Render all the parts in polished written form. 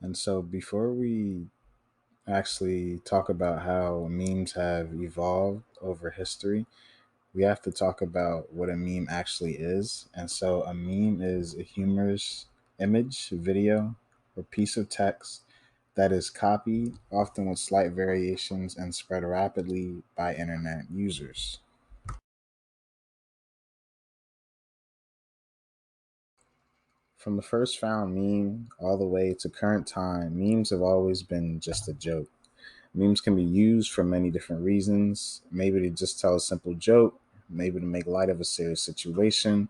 And so, before we actually talk about how memes have evolved over history, we have to talk about what a meme actually is. And so, a meme is a humorous image, video, or piece of text that is copied, often with slight variations, and spread rapidly by internet users. From the first found meme all the way to current time, memes have always been just a joke. Memes can be used for many different reasons. Maybe to just tell a simple joke, maybe to make light of a serious situation,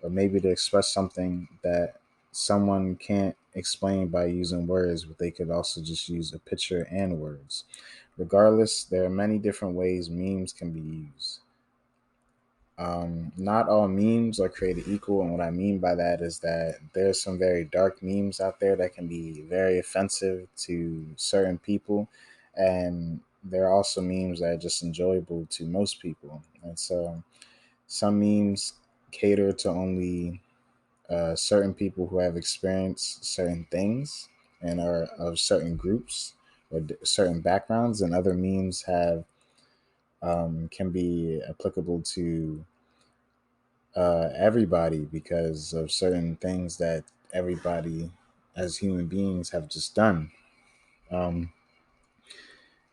or maybe to express something that someone can't explain by using words, but they could also just use a picture and words. Regardless, there are many different ways memes can be used. Not all memes are created equal, and what I mean by that is that there's some very dark memes out there that can be very offensive to certain people, and there are also memes that are just enjoyable to most people. And so, some memes cater to only certain people who have experienced certain things and are of certain groups or certain backgrounds, and other memes have can be applicable to everybody because of certain things that everybody as human beings have just done. Um,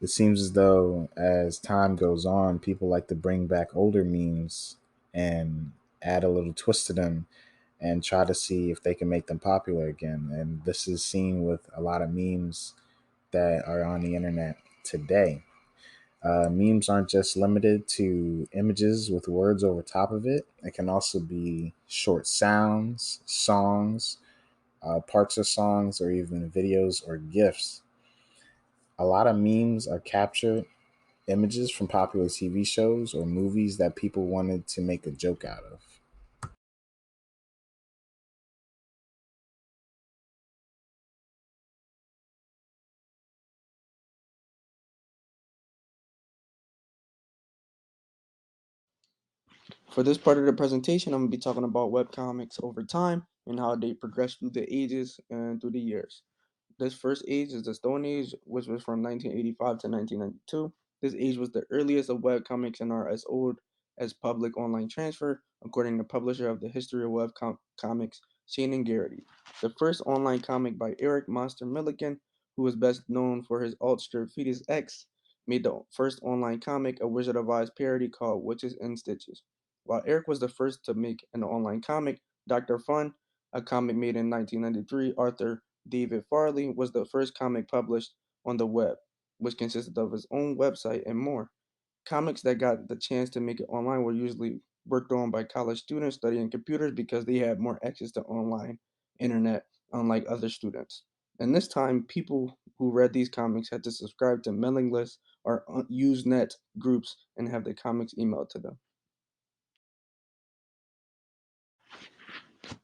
it seems as though as time goes on, people like to bring back older memes and add a little twist to them and try to see if they can make them popular again. And this is seen with a lot of memes that are on the internet today. Memes aren't just limited to images with words over top of it. It can also be short sounds, songs, parts of songs, or even videos or GIFs. A lot of memes are captured images from popular TV shows or movies that people wanted to make a joke out of. For this part of the presentation, I'm going to be talking about webcomics over time and how they progress through the ages and through the years. This first age is the Stone Age, which was from 1985 to 1992. This age was the earliest of webcomics and are as old as public online transfer, according to publisher of the History of Webcomics, Shannon Garrity. The first online comic by Eric Monster Milligan, who is best known for his alt strip Fetus X, made the first online comic, a Wizard of Oz parody called Witches and Stitches. While Eric was the first to make an online comic, Dr. Fun, a comic made in 1993, Arthur David Farley was the first comic published on the web, which consisted of his own website and more. Comics that got the chance to make it online were usually worked on by college students studying computers because they had more access to online internet, unlike other students. And this time, people who read these comics had to subscribe to mailing lists or Usenet groups and have the comics emailed to them.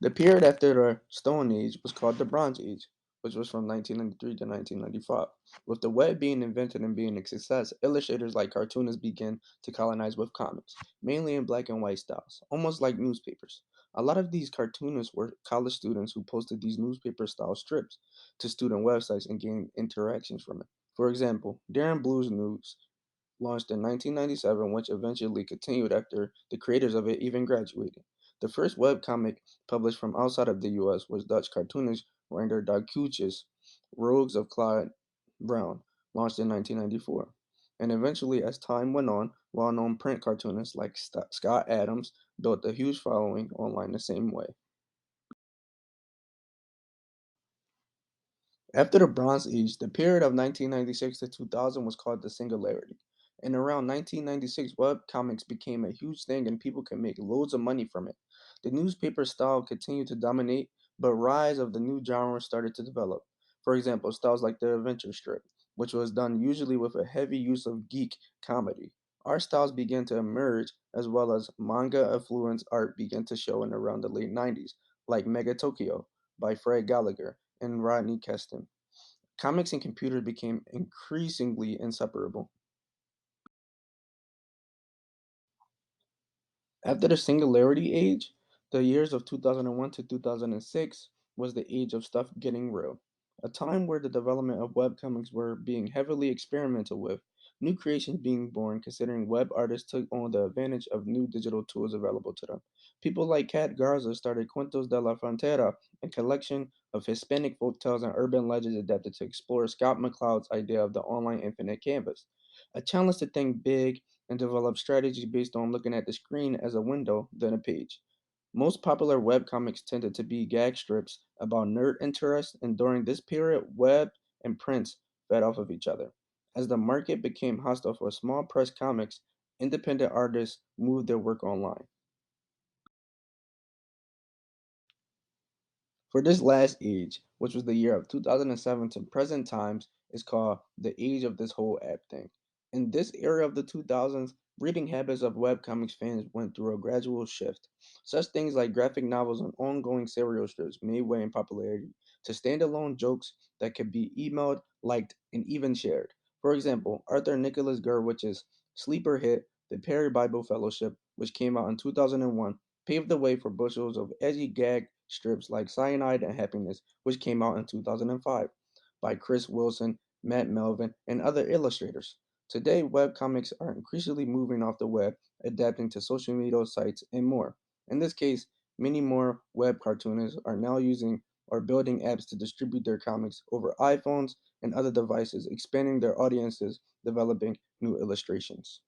The period after the Stone Age was called the Bronze Age, which was from 1993 to 1995. With the web being invented and being a success, illustrators like cartoonists began to colonize with comics, mainly in black and white styles, almost like newspapers. A lot of these cartoonists were college students who posted these newspaper style strips to student websites and gained interactions from it. For example, Darren Blues News launched in 1997, which eventually continued after the creators of it even graduated. The first webcomic published from outside of the US was Dutch cartoonist Reinder Dagkoetjes' Rogues of Clyde Brown, launched in 1994. And eventually, as time went on, well known print cartoonists like Scott Adams built a huge following online the same way. After the Bronze Age, the period of 1996 to 2000 was called the Singularity. And around 1996, web comics became a huge thing and people could make loads of money from it. The newspaper style continued to dominate, but rise of the new genre started to develop. For example, styles like the adventure strip, which was done usually with a heavy use of geek comedy. Art styles began to emerge as well as manga influenced art began to show in around the late 90s, like Mega Tokyo by Fred Gallagher and Rodney Keston. Comics and computers became increasingly inseparable. After the Singularity Age, the years of 2001 to 2006 was the age of stuff getting real. a time where the development of webcomics were being heavily experimented with, new creations being born considering web artists took on the advantage of new digital tools available to them. People like Kat Garza started Cuentos de la Frontera, a collection of Hispanic folktales and urban legends adapted to explore Scott McCloud's idea of the online infinite canvas, a challenge to think big and develop strategies based on looking at the screen as a window than a page. Most popular webcomics tended to be gag strips about nerd interests, and during this period, web and print fed off of each other. As the market became hostile for small press comics, independent artists moved their work online. For this last age, which was the year of 2007 to present times, is called the age of this whole app thing. In this era of the 2000s, reading habits of webcomics fans went through a gradual shift. Such things like graphic novels and ongoing serial strips made way in popularity to standalone jokes that could be emailed, liked, and even shared. For example, Arthur Nicholas Gurwich's sleeper hit, The Perry Bible Fellowship, which came out in 2001, paved the way for bushels of edgy gag strips like Cyanide and Happiness, which came out in 2005 by Chris Wilson, Matt Melvin, and other illustrators. Today, webcomics are increasingly moving off the web, adapting to social media sites, and more. In this case, many more web cartoonists are now using or building apps to distribute their comics over iPhones and other devices, expanding their audiences, developing new illustrations.